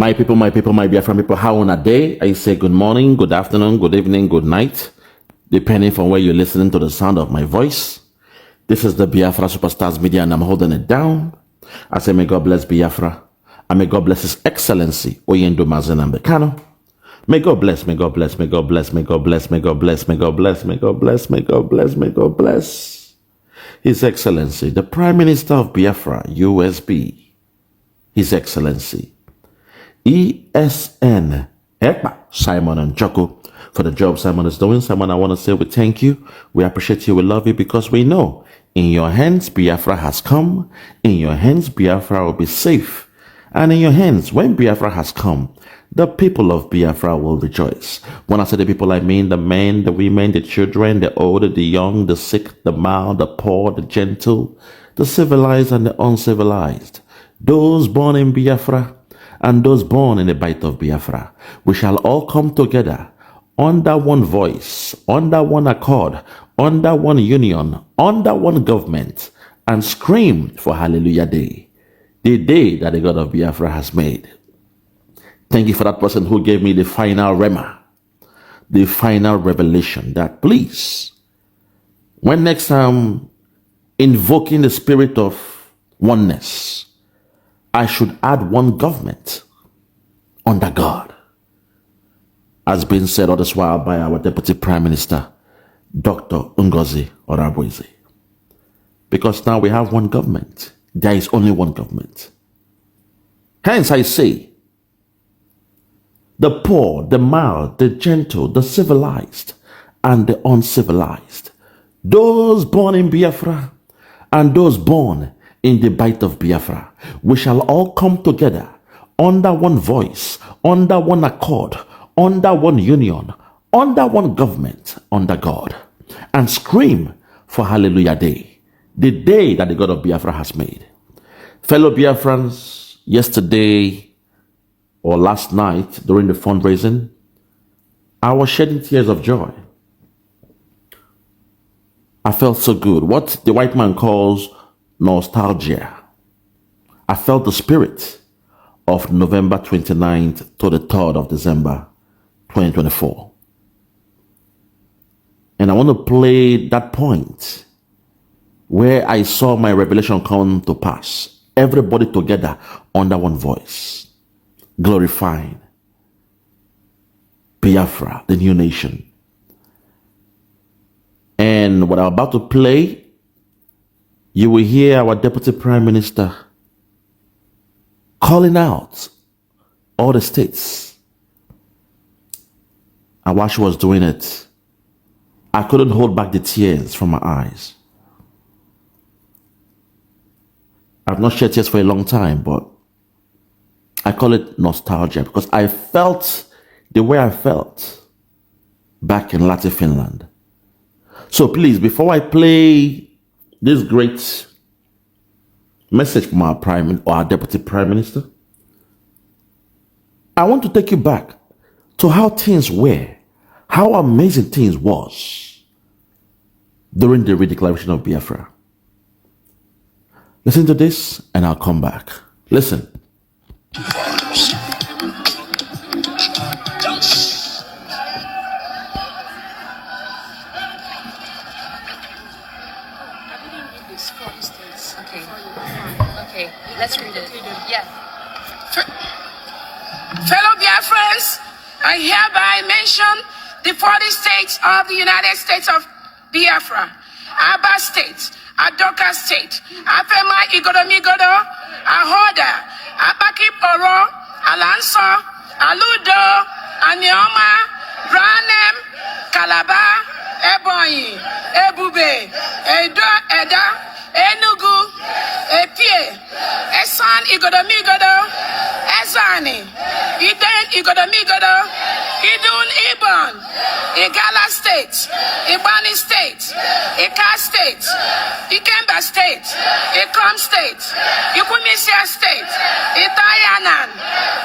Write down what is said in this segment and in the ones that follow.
My people, my Biafran people, how on a day? I say good morning, good afternoon, good evening, good night, depending from where you're listening to the sound of my voice. This is the Biafra Superstars Media, and I'm holding it down. I say, may God bless Biafra, and may God bless His Excellency, Oyendo Mazen Ambekano. May God bless, may God bless, may God bless, may God bless, may God bless, may God bless, may God bless, may God bless, may God bless His Excellency, the Prime Minister of Biafra, USB, His Excellency, ESN, Simon and Joko, for the job Simon is doing. Simon, I want to say we thank you, we appreciate you, we love you, because we know in your hands Biafra has come, in your hands Biafra will be safe, and in your hands, when Biafra has come, the people of Biafra will rejoice. When I say the people, I mean the men, the women, the children, the old, the young, the sick, the mild, the poor, the gentle, the civilized and the uncivilized, those born in Biafra and those born in the bite of Biafra. We shall all come together under one voice, under one accord, under one union, under one government, and scream for Hallelujah Day, the day that the God of Biafra has made. Thank you for that person who gave me the final rema, the final revelation that please, when next time invoking the spirit of oneness, I should add one government under God, as been said all this while by our Deputy Prime Minister, Dr. Ngozi Orabueze. Because now we have one government. There is only one government. Hence I say, the poor, the mild, the gentle, the civilized, and the uncivilized, those born in Biafra and those born in the bite of Biafra, we shall all come together under one voice, under one accord, under one union, under one government, under God, and scream for Hallelujah Day, the day that the God of Biafra has made. Fellow Biafrans, yesterday or last night during the fundraising, I was shedding tears of joy. I felt so good. What the white man calls nostalgia. I felt the spirit of November 29th to the 3rd of December 2024. And I want to play that point where I saw my revelation come to pass. Everybody together under one voice, glorifying Biafra, the new nation. And what I'm about to play, you will hear our Deputy Prime Minister calling out all the states. And while she was doing it, I couldn't hold back the tears from my eyes. I've not shed tears for a long time, but I call it nostalgia because I felt the way I felt back in Latin Finland. So please, before I play this great message from our Deputy Prime Minister, I want to take you back to how things were, how amazing things was during the redeclaration of Biafra. Listen to this and I'll come back. Listen. Okay, let's read it. Yeah. Fellow Biafrans, I hereby mention the 40 states of the United States of Biafra, Aba State, Adoka State, Afema Igodomigodo, Ahoda, Abaki Poro, Alanso, Aludo, Anioma, Ranem, Calabar, Ebonyi, Ebube, Edo, Eda, Enugu, Epie, Esan Igodomigodo, Ezani, Iden Igodomigodo, Idun Ibon, Igala State, Ibani State, Ika State, Ikemba State, Ikom State, Ikumisia State, Itayanan,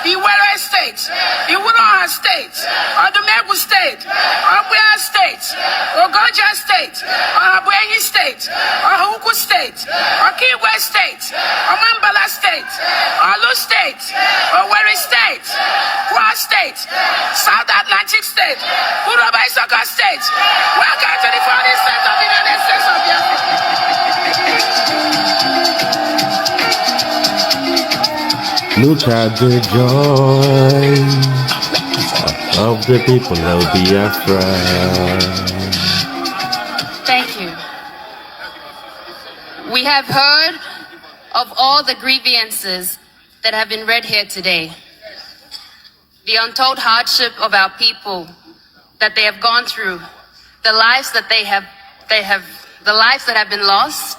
Iwere State, Iwuroha State, Odumegu State, Obuya State, Ogoja State, Ohabuenyi State, Ohuku State, Okigwe State, Omambala State, Olu State, Owerri State, Kwa State, South Atlantic State, Uroba Isoko State. Welcome to the 40th state of the United States of Biafra. Look at the joy of the people of Biafra. Thank you. We have heard of all the grievances that have been read here today. The untold hardship of our people that they have gone through, the lives that the lives that have been lost,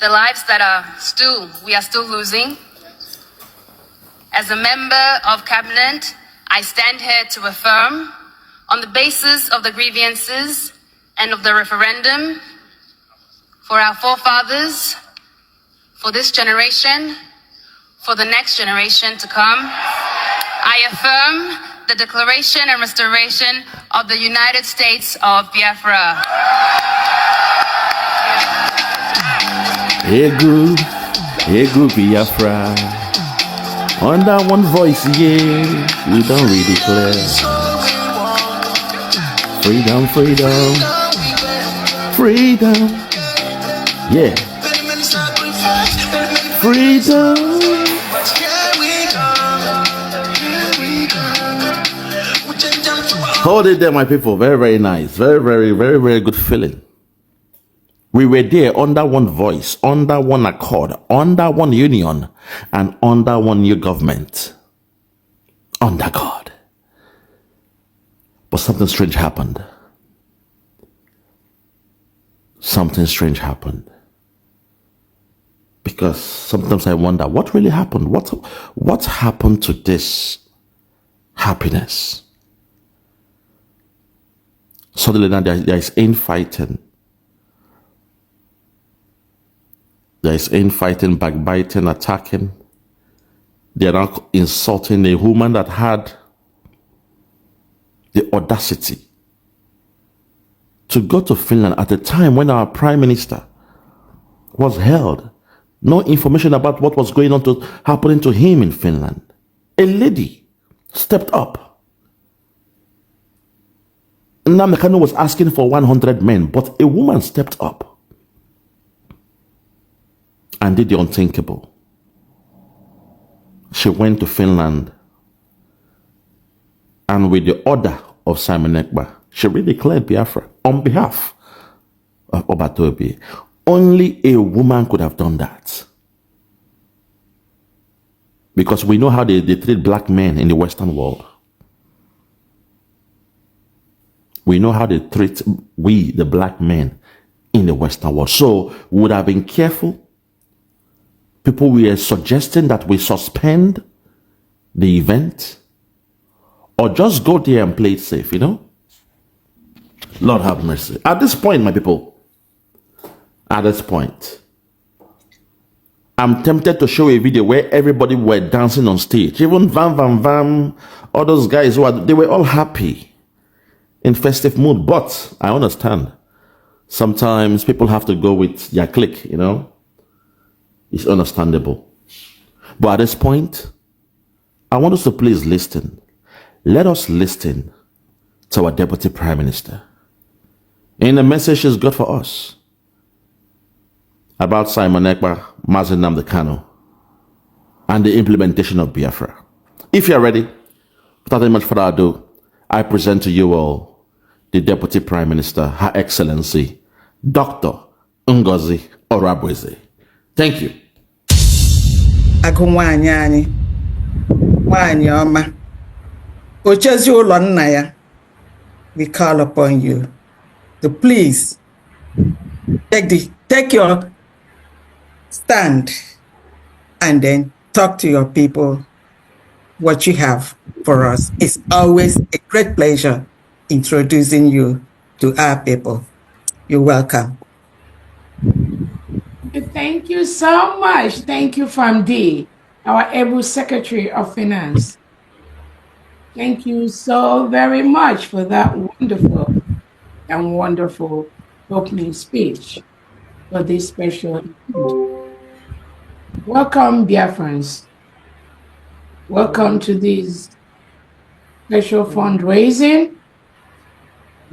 the lives that we are still losing. As a member of cabinet, I stand here to affirm, on the basis of the grievances and of the referendum, for our forefathers, for this generation, for the next generation to come, I affirm the declaration and restoration of the United States of Biafra. Egu Biafra. Under one voice, yeah, we don't really declare. Freedom, freedom, freedom. Yeah. Freedom. Hold it there, my people. Very, very nice. Very, very, very, very good feeling. We were there under one voice, under one accord, under one union, and under one new government. Under God. But something strange happened. Something strange happened. Because sometimes I wonder, what really happened? What happened to this happiness? Suddenly now there is infighting. There is infighting, backbiting, attacking. They are now insulting a woman that had the audacity to go to Finland at a time when our prime minister was held. No information about what was going on happening to him in Finland. A lady stepped up. Namdekanu was asking for 100 men, but a woman stepped up and did the unthinkable. She went to Finland, and with the order of Simon Ekpa, she redeclared Biafra on behalf of Obatobi. Only a woman could have done that. Because we know how they treat black men in the Western world. We know how they treat the black men in the Western world. So we would have been careful. People were suggesting that we suspend the event or just go there and play it safe, you know? Lord have mercy. At this point, my people, at this point, I'm tempted to show a video where everybody were dancing on stage. Even Vam, all those guys, they were all happy in festive mood. But I understand. Sometimes people have to go with their clique, you know? It's understandable. But at this point, I want us to please listen. Let us listen to our Deputy Prime Minister in the message she's got for us about Simon Ekpa, Mazi Nnamdi Kanu, and the implementation of Biafra. If you're ready, without any much further ado, I present to you all the Deputy Prime Minister, Her Excellency, Dr. Ngozi Orabueze. Thank you. Agụ nwaanyị anyị, nwaanyị ọma, ochezi ụlọ nna ya, we call upon you to please take your stand and then talk to your people what you have for us. It's always a great pleasure introducing you to our people. You're welcome. Thank you so much. Thank you, FAMD, our able Secretary of Finance. Thank you so very much for that wonderful and wonderful opening speech for this special event. Welcome, Biafrans. Welcome to this special fundraising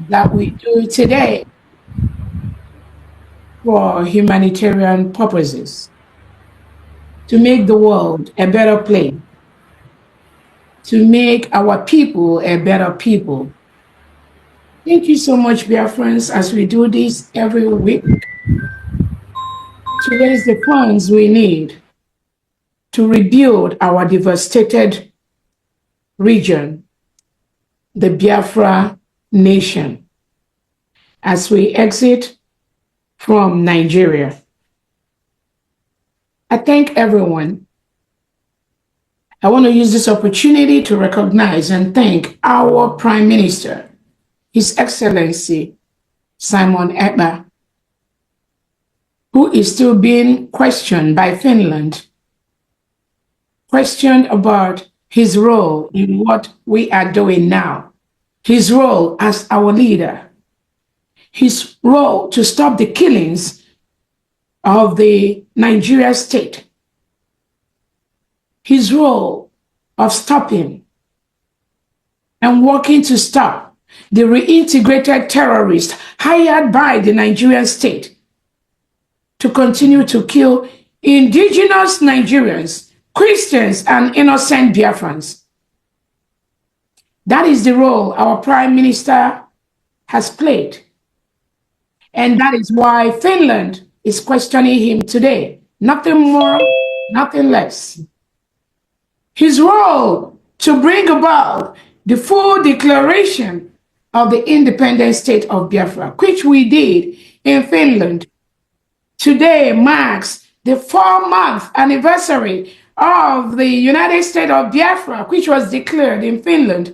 that we do today for humanitarian purposes, to make the world a better place, to make our people a better people. Thank you so much, Biafrans, as we do this every week to raise the funds we need to rebuild our devastated region, the Biafra nation, as we exit from Nigeria. I thank everyone. I want to use this opportunity to recognize and thank our Prime Minister, His Excellency Simon Ekpa, who is still being questioned by Finland, questioned about his role in what we are doing now, his role as our leader, his role to stop the killings of the Nigeria state, his role of stopping and working to stop the reintegrated terrorists hired by the Nigerian state to continue to kill indigenous Nigerians, Christians, and innocent Biafrans. That is the role our Prime Minister has played. And that is why Finland is questioning him today. Nothing more, nothing less. His role to bring about the full declaration of the independent state of Biafra, which we did in Finland. Today marks the 4-month anniversary of the United States of Biafra, which was declared in Finland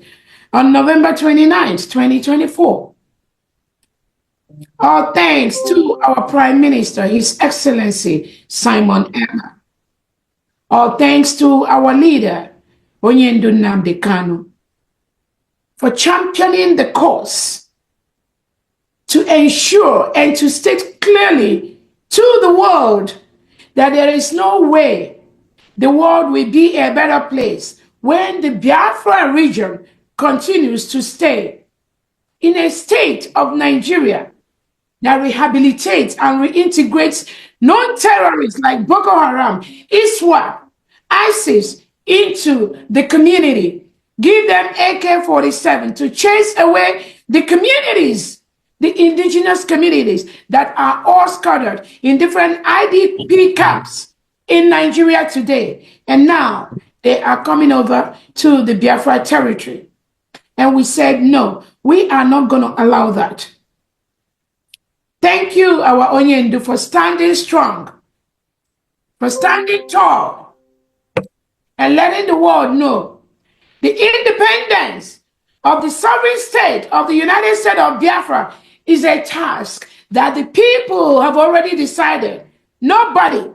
on November 29th, 2024. All thanks to our Prime Minister, His Excellency Simon Ekpa. All thanks to our leader, Onyendu Nnamdi Kanu, for championing the cause to ensure and to state clearly to the world that there is no way the world will be a better place when the Biafra region continues to stay in a state of Nigeria that rehabilitates and reintegrates non-terrorists like Boko Haram, ISWAP, ISIS into the community. Give them AK-47 to chase away the communities, the indigenous communities that are all scattered in different IDP camps in Nigeria today. And now they are coming over to the Biafra territory. And we said, no, we are not going to allow that. Thank you, our Onyendu, for standing strong, for standing tall, and letting the world know the independence of the sovereign state of the United States of Biafra is a task that the people have already decided. Nobody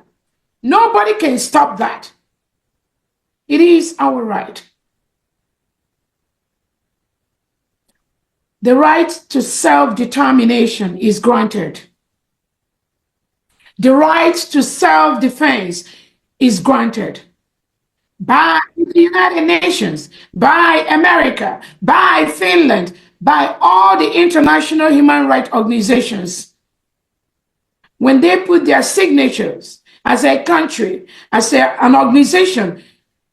can stop that. It is our right. The right to self-determination is granted. The right to self-defense is granted by the United Nations, by America, by Finland, by all the international human rights organizations. When they put their signatures as a country, as an organization,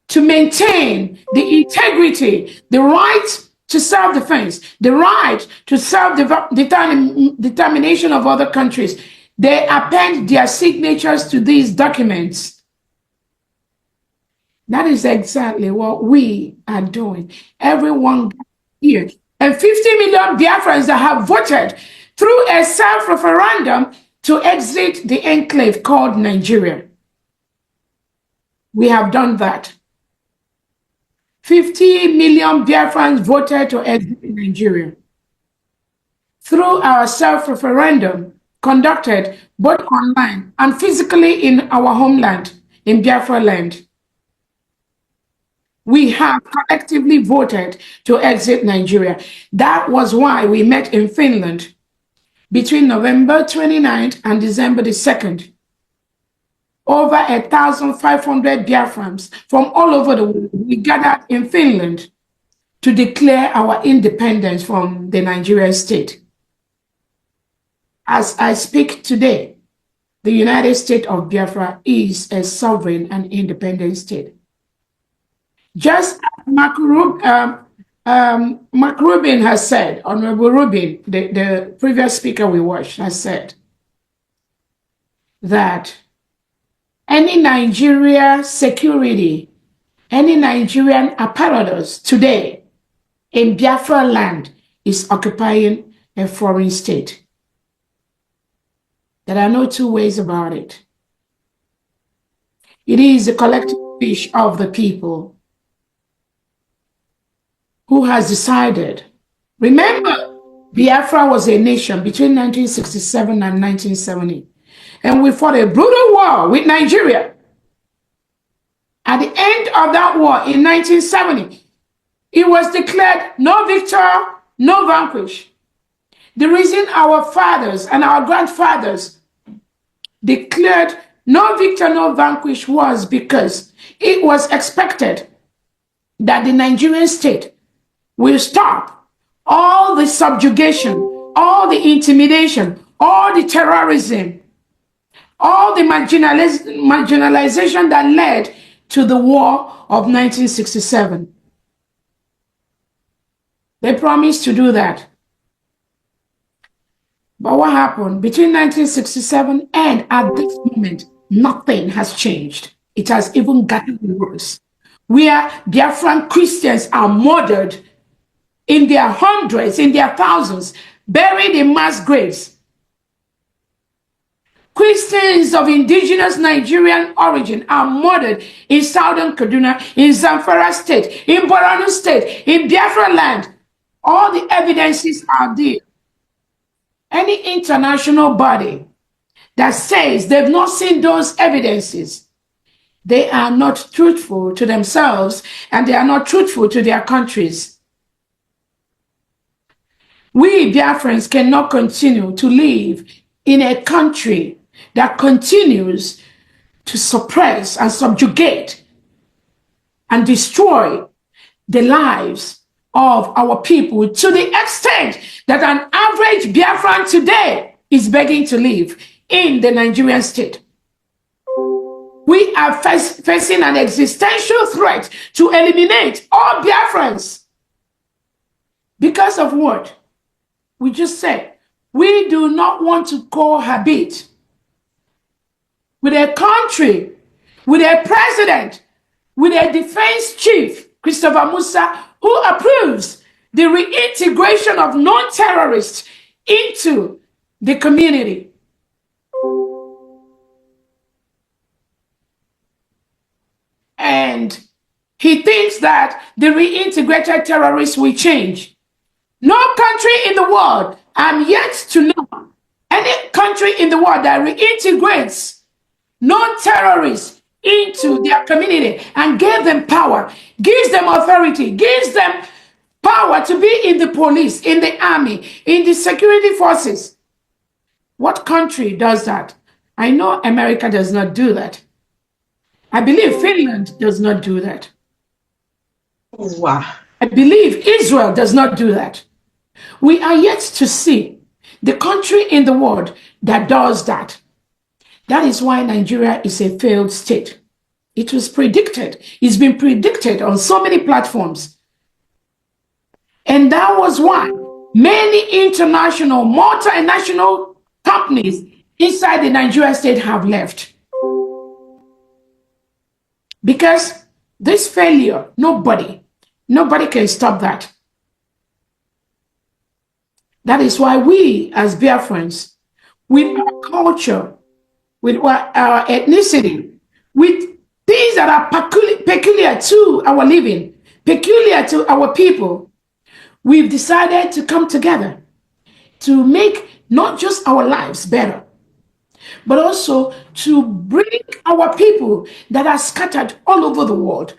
to maintain the integrity, the right to self-defense, the right to self-determination of other countries, they append their signatures to these documents. That is exactly what we are doing. Everyone here. And 50 million Biafrans that have voted through a self-referendum to exit the enclave called Nigeria. We have done that. 50 million Biafrans voted to exit Nigeria. through our self-referendum conducted both online and physically in our homeland, in Biafra land. We have collectively voted to exit Nigeria. That was why we met in Finland between November 29th and December the 2nd. Over 1,500 Biafrans from all over the world, we gathered in Finland to declare our independence from the Nigerian state. As I speak today, the United States of Biafra is a sovereign and independent state. Just as Mark Rubin has said, Honorable Rubin, the previous speaker we watched, has said that any Nigeria security, any Nigerian apparatus today in Biafra land is occupying a foreign state. There are no two ways about it. It is the collective wish of the people who has decided. Remember, Biafra was a nation between 1967 and 1970. And we fought a brutal war with Nigeria. At the end of that war in 1970, it was declared no victor, no vanquish. The reason our fathers and our grandfathers declared no victor, no vanquish was because it was expected that the Nigerian state will stop all the subjugation, all the intimidation, all the terrorism, all the marginalization that led to the war of 1967. They promised to do that. But what happened? Between 1967 and at this moment, nothing has changed. It has even gotten worse. Where Biafran Christians are murdered in their hundreds, in their thousands, buried in mass graves. Christians of indigenous Nigerian origin are murdered in southern Kaduna, in Zamfara state, in Borno state, in Biafra land. All the evidences are there. Any international body that says they've not seen those evidences, they are not truthful to themselves and they are not truthful to their countries. We Biafrans cannot continue to live in a country that continues to suppress and subjugate and destroy the lives of our people to the extent that an average Biafran today is begging to live in the Nigerian state. We are facing an existential threat to eliminate all Biafrans. Because of what? We just said, we do not want to cohabit with a country, with a president, with a defense chief, Christopher Musa, who approves the reintegration of non-terrorists into the community. And he thinks that the reintegrated terrorists will change. No country in the world, I'm yet to know any country in the world that reintegrates non-terrorists into their community and gave them power, gives them authority, gives them power to be in the police, in the army, in the security forces. What country does that? I know America does not do that. I believe Finland does not do that. Wow. I believe Israel does not do that. We are yet to see the country in the world that does that. That is why Nigeria is a failed state. It was predicted. It's been predicted on so many platforms. And that was why many international, multinational companies inside the Nigerian state have left. Because this failure, nobody can stop that. That is why we, as Biafrans, with our culture, with our ethnicity, with things that are peculiar to our living, peculiar to our people, we've decided to come together to make not just our lives better, but also to bring our people that are scattered all over the world,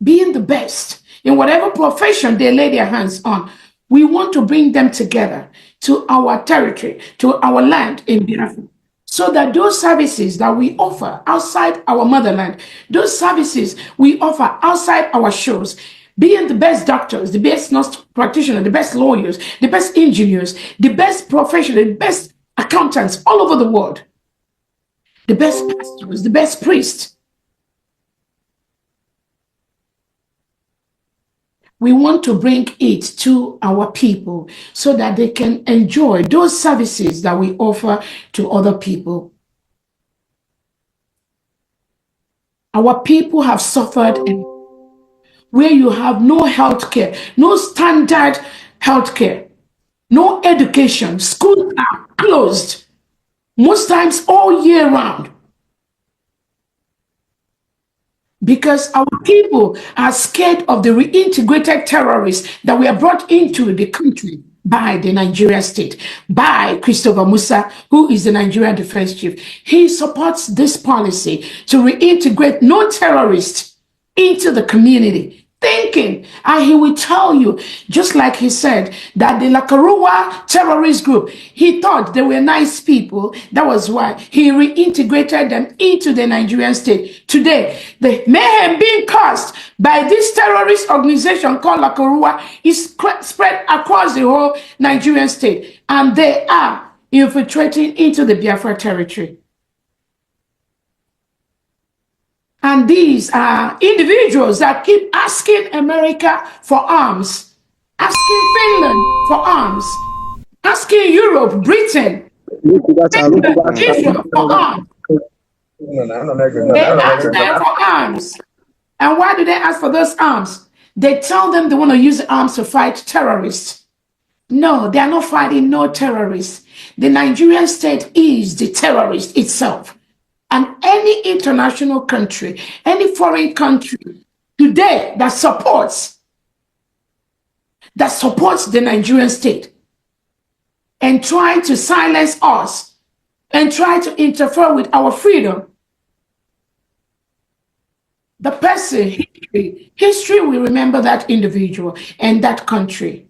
being the best in whatever profession they lay their hands on. We want to bring them together to our territory, to our land in Biafra, so that those services that we offer outside our motherland, those services we offer outside our shores, being the best doctors, the best nurse practitioners, the best lawyers, the best engineers, the best professionals, the best accountants all over the world, the best pastors, the best priests. We want to bring it to our people so that they can enjoy those services that we offer to other people. Our people have suffered where you have no health care, no standard health care, no education, schools are closed, most times all year round. Because our people are scared of the reintegrated terrorists that were brought into the country by the Nigerian state, by Christopher Musa, who is the Nigerian defense chief. He supports this policy to reintegrate non-terrorists into the community, thinking, and he will tell you, just like he said, that the Lakaruwa terrorist group, he thought they were nice people. That was why he reintegrated them into the Nigerian state. Today, the mayhem being caused by this terrorist organization called Lakaruwa is spread across the whole Nigerian state, and they are infiltrating into the Biafra territory. And these are individuals that keep asking America for arms, asking Finland for arms, asking Europe, Britain, Israel for arms. They ask them for arms. And why do they ask for those arms? They tell them they want to use the arms to fight terrorists. No, they are not fighting no terrorists. The Nigerian state is the terrorist itself. And any international country, any foreign country today that supports the Nigerian state and trying to silence us and try to interfere with our freedom, the person, history will remember that individual and that country.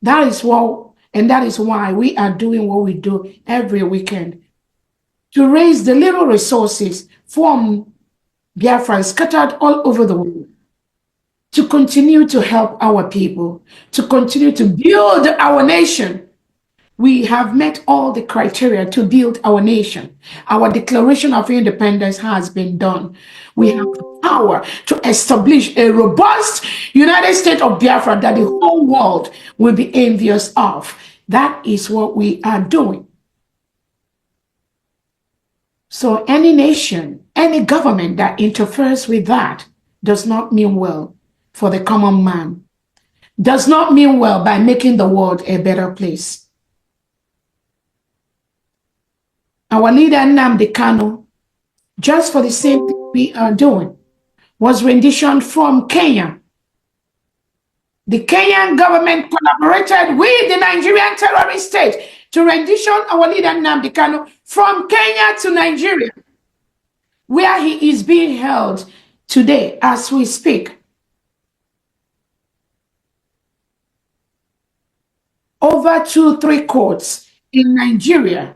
That is why we are doing what we do every weekend, to raise the little resources from Biafran scattered all over the world, to continue to help our people, to continue to build our nation. We have met all the criteria to build our nation. Our Declaration of Independence has been done. We have the power to establish a robust United States of Biafra that the whole world will be envious of. That is what we are doing. So any nation, any government that interferes with that does not mean well for the common man, does not mean well by making the world a better place. Our leader, Nnamdi Kanu, just for the same thing we are doing, was renditioned from Kenya. The Kenyan government collaborated with the Nigerian terrorist state to rendition our leader, Nnamdi Kanu, from Kenya to Nigeria, where he is being held today as we speak. Over 2-3 courts in Nigeria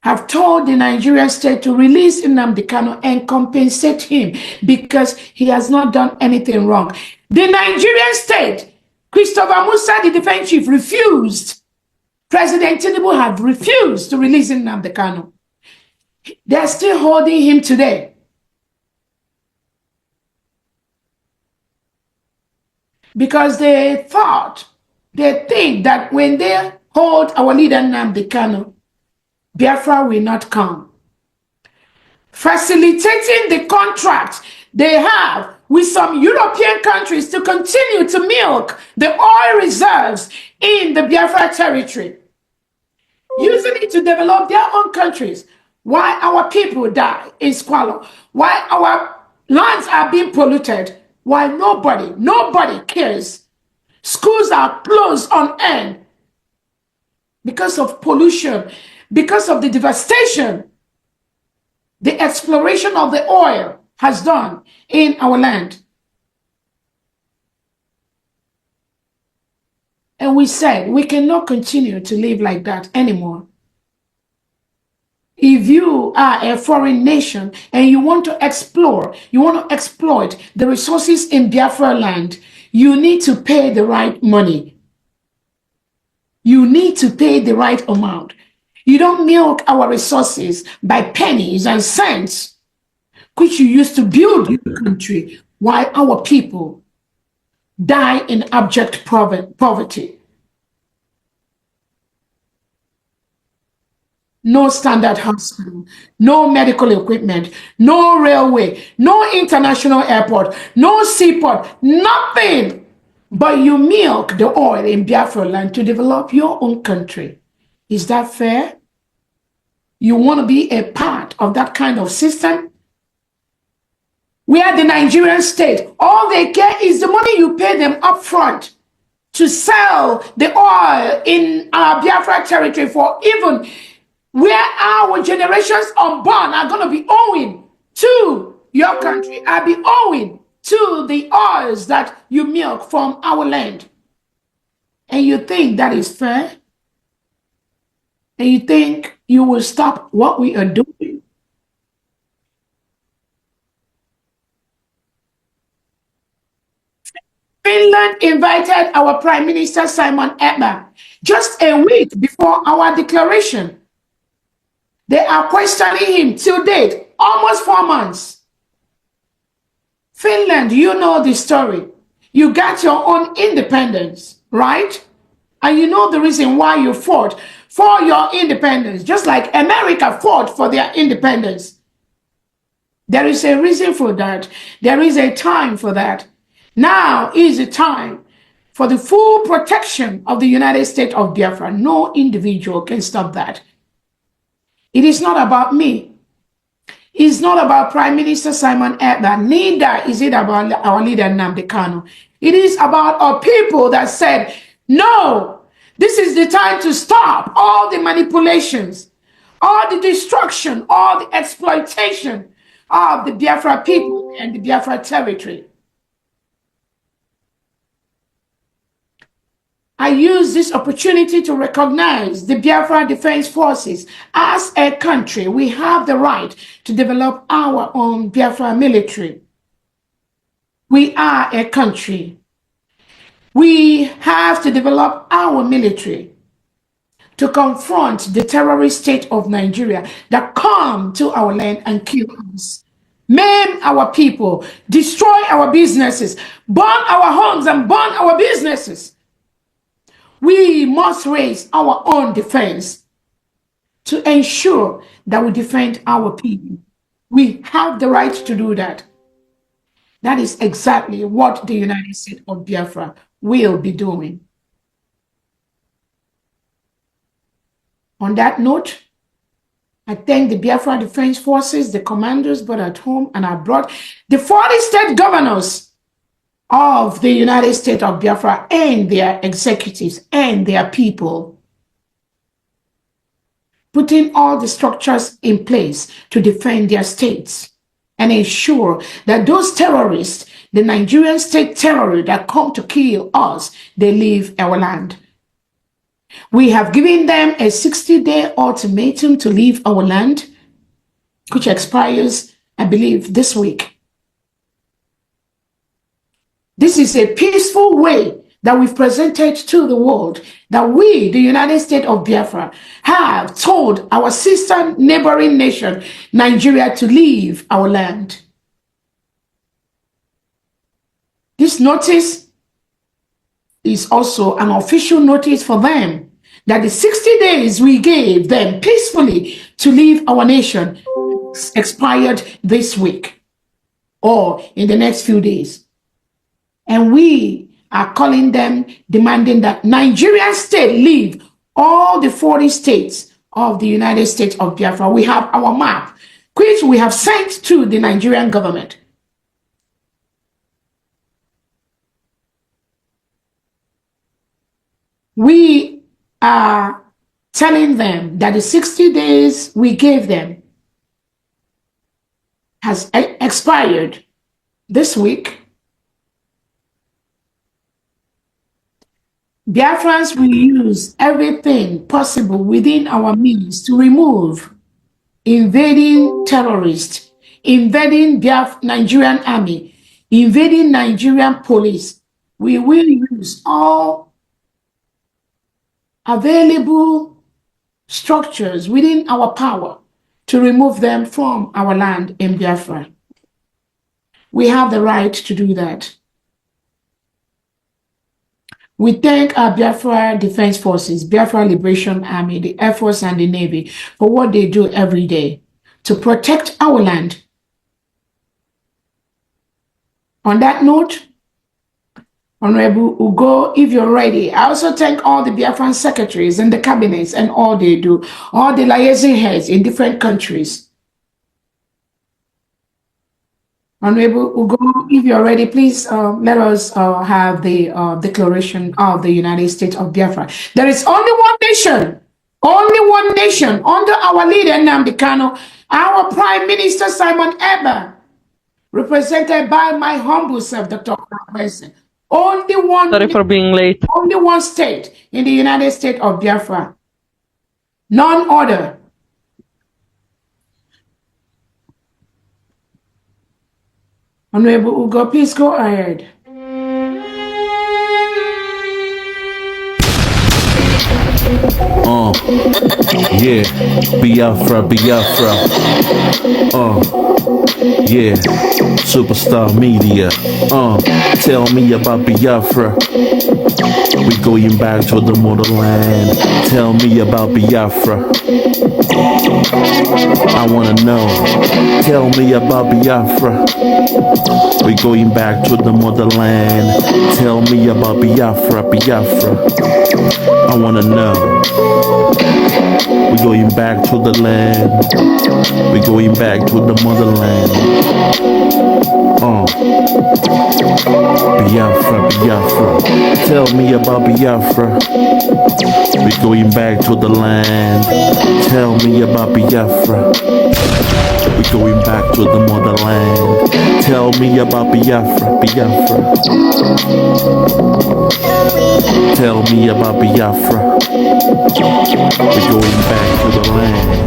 have told the Nigerian state to release Nnamdi Kanu and compensate him because he has not done anything wrong. The Nigerian state, Christopher Musa, the defense chief, refused. President Tinubu have refused to release Nnamdi Kanu. They are still holding him today. Because they think that when they hold our leader Nnamdi Kanu, Biafra will not come. Facilitating the contract they have with some European countries to continue to milk the oil reserves in the Biafra territory, using it to develop their own countries, while our people die in squalor, while our lands are being polluted, while nobody cares Schools are closed on end because of pollution, because of the devastation the exploration of the oil has done in our land. And we said we cannot continue to live like that anymore. If you are a foreign nation and you want to explore, you want to exploit the resources in Biafra land, you need to pay the right money. You need to pay the right amount. You don't milk our resources by pennies and cents, which you used to build your country, while our people die in abject poverty. No standard hospital, no medical equipment, no railway, no international airport, no seaport, nothing. But you milk the oil in Biafra land to develop your own country. Is that fair? You want to be a part of that kind of system? We are the Nigerian state. All they care is the money you pay them up front to sell the oil in our Biafra territory for even where our generations unborn are going to be owing to your country, are be owing to the oils that you milk from our land. And you think that is fair? And you think you will stop what we are doing? Finland invited our Prime Minister Simon Ekpa just a week before our declaration. They are questioning him till date, almost 4 months. Finland, you know the story. You got your own independence, right? And you know the reason why you fought for your independence, just like America fought for their independence. There is a reason for that. There is a time for that. Now is the time for the full protection of the United States of Biafra. No individual can stop that. It is not about me. It's not about Prime Minister Simon Ekpa. Neither is it about our leader Nnamdi Kanu. It is about our people that said, no, this is the time to stop all the manipulations, all the destruction, all the exploitation of the Biafra people and the Biafra territory. I use this opportunity to recognize the Biafra Defense Forces. As a country, we have the right to develop our own Biafra military. We are a country. We have to develop our military to confront the terrorist state of Nigeria that come to our land and kill us, maim our people, destroy our businesses, burn our homes and burn our businesses. We must raise our own defense to ensure that we defend our people. We have the right to do that. That is exactly what the United States of Biafra will be doing. On that note, I thank the Biafra Defense Forces, the commanders, both at home and abroad, the 40 state governors of the United States of Biafra and their executives and their people, putting all the structures in place to defend their states and ensure that those terrorists, the Nigerian state terrorists that come to kill us, they leave our land. We have given them a 60-day ultimatum to leave our land, which expires, I believe, this week. This is a peaceful way that we've presented to the world that we, the United States of Biafra, have told our sister neighboring nation, Nigeria, to leave our land. This notice is also an official notice for them that the 60 days we gave them peacefully to leave our nation expired this week or in the next few days. And we are calling them, demanding that Nigerian state leave all the 40 states of the United States of Biafra. We have our map, which we have sent to the Nigerian government. we are telling them that the 60 days we gave them has expired this week. Biafrans will use everything possible within our means to remove invading terrorists, invading Nigerian army, invading Nigerian police. We will use all available structures within our power to remove them from our land in Biafra. We have the right to do that. We thank our Biafra Defense Forces, Biafra Liberation Army, the Air Force and the Navy for what they do every day to protect our land. On that note, Honorable Ugo, if you're ready, I also thank all the Biafran secretaries and the cabinets and all they do, all the liaison heads in different countries. Honorable Ugo, if you're ready, please let us have the Declaration of the United States of Biafra. There is only one nation under our leader Nnamdi Kanu, our Prime Minister Simon Ekpa, represented by my humble self, Dr. Orabueze. Only one. Sorry for being late. Only one state in the United States of Biafra. None other. Honorable Ugo, please go ahead. Yeah, Biafra, Biafra. Yeah, Superstar Media. Tell me about Biafra. We going back to the motherland. Tell me about Biafra. I wanna know. Tell me about Biafra. We going back to the motherland. Tell me about Biafra, Biafra. I wanna know. We going back to the land. We going back to the motherland. Biafra, Biafra. Tell me about Biafra. We going back to the land. Tell me about Biafra. We going back to the motherland. Tell me about Biafra, Biafra. Tell me about Biafra. We going back to the land.